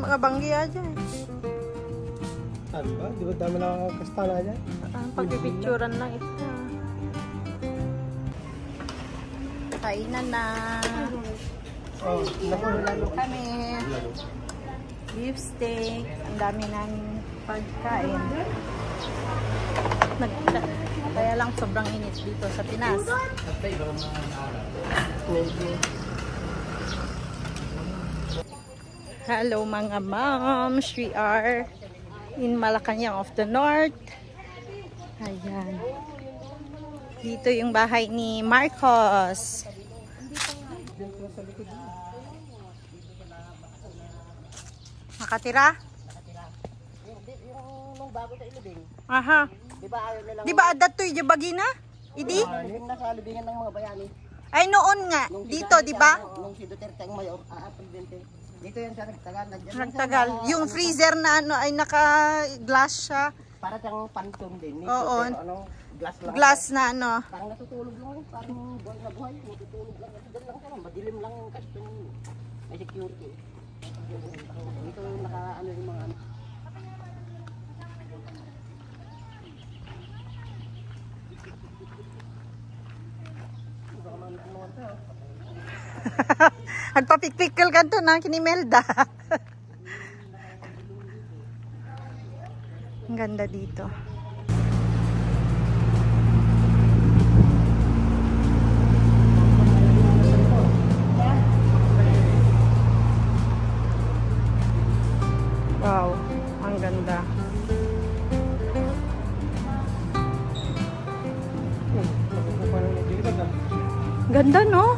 mga banggiya dyan. Ano ba? Di ba dami na kastana dyan? Pagpipicturan lang ito. Kainan na. Oh, Lalo kami. Beef steak. Ang dami ng pagkain. Kaya lang sobrang init dito sa Pinas. Hello mga moms. We are in Malacanang of the North. Ayan. Dito yung bahay ni Marcos. Nakatira? Yung bago sa ilibing. Aha. Diba ayaw nilang... Di ba adat to yung bagina? Idi? Yung nasa libingan ng mga bayani. Ay noon nga. Dito, di ba? Nung si Duterte ang mayor, presidente. Dito yan sa Nagtagal. Nagtagal. Yung freezer na ano ay naka-glass siya. Para siyang pantom din. Oo. Ano, glass lang. Glass na ano. Parang natutulog lang. Parang buhay na buhay. Natutulog lang. Dito lang siya. Madilim lang. Kasi may security. Dito naka-ano yung mga ano. Nagpapikpikil ka to na kinimelda. Ang ganda dito. Wow, ang ganda. Ganda, no?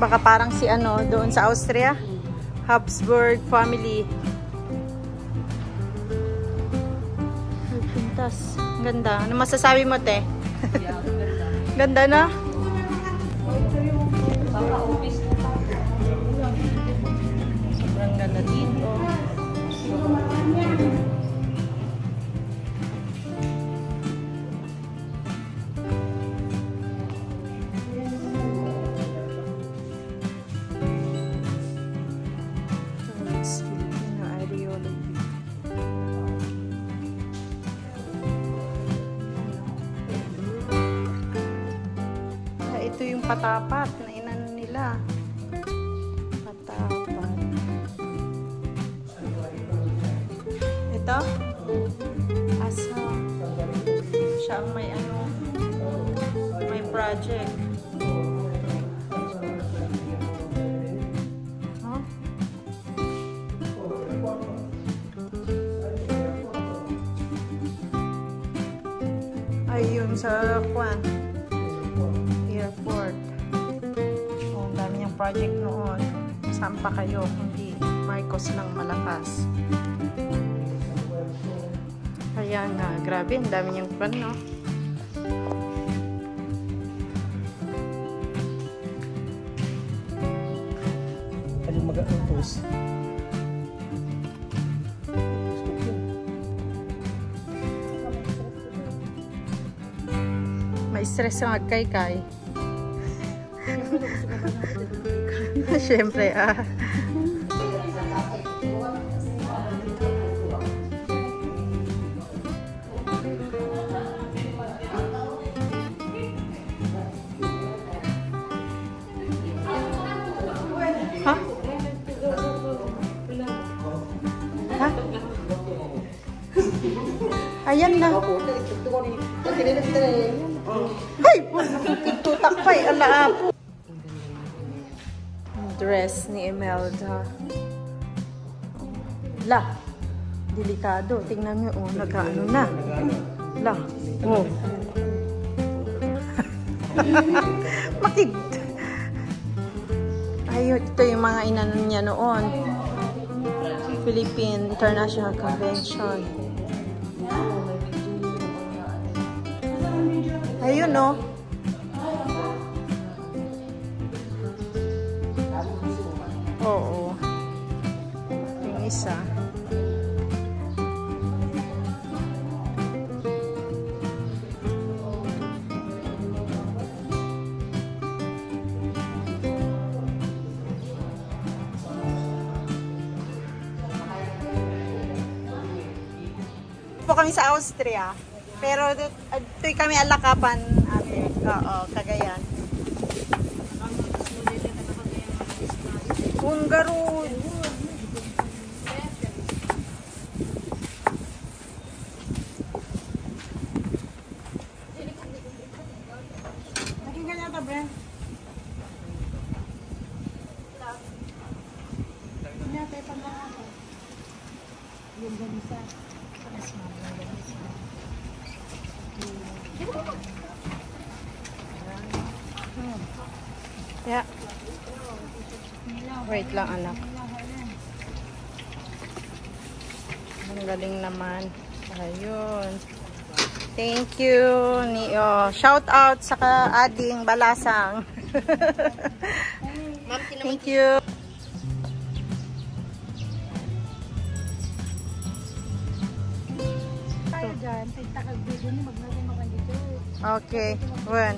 Baka parang si ano, doon sa Austria. Habsburg family. Pintas. Ganda. Ano masasabi mo, te? Ganda na? Sobrang ganda dito. Ito yung patapat na inano nila. Patapat. Ito? Asa? Siya ang may ano, may project. Huh? Ayun sa Kwan. Airport. Oh, ang dami niyang project noon. Saan pa kayo? Kundi Marcos lang malakas. Kaya nga, grabe. Ang dami niyang pan, no? Ano mag-autos? May stress ang agkay-kay. Siyempre, Ha? Ha? Ayan na. Ay! Tutak pa eh. Alaapo. Dress ni Imelda. La. Delikado. Tingnan nyo. Oh, nag-ano na. La. Oh. Makid. Ayun. Ito yung mga inano niya noon. Philippine International Convention. Ayun, no? Oo. Yung isa. kami sa Austria. Pero ito'y kami alakapan, ate. Oo, Cagayan. Hungarood. Naging ganyan ito, Bren. Yung ganisa. Yeah. Wait lang, anak. Ang galing naman. Ayun. Thank you. Shout out sa ading Balasang. Thank you. Tayo dyan, tagtakag-video ni magnatay mo dito. Okay. One.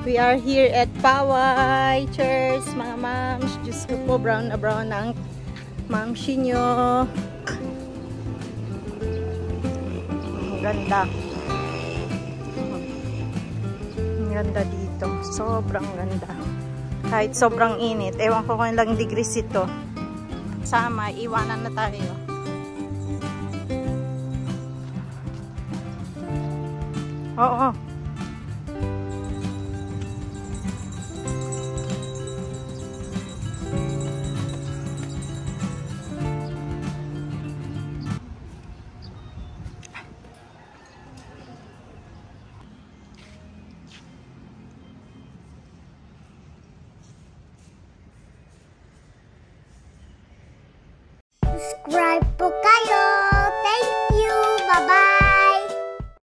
We are here at Paway Church, mga moms. Diyos ko po, brown na brown ang mamsi nyo. Ang ganda. Ang ganda dito. Sobrang ganda. Kahit sobrang init. Ewan ko kung ilang degrees ito. Sama, iwanan na tayo. Oo. Subscribe po kayo. Thank you. Bye-bye.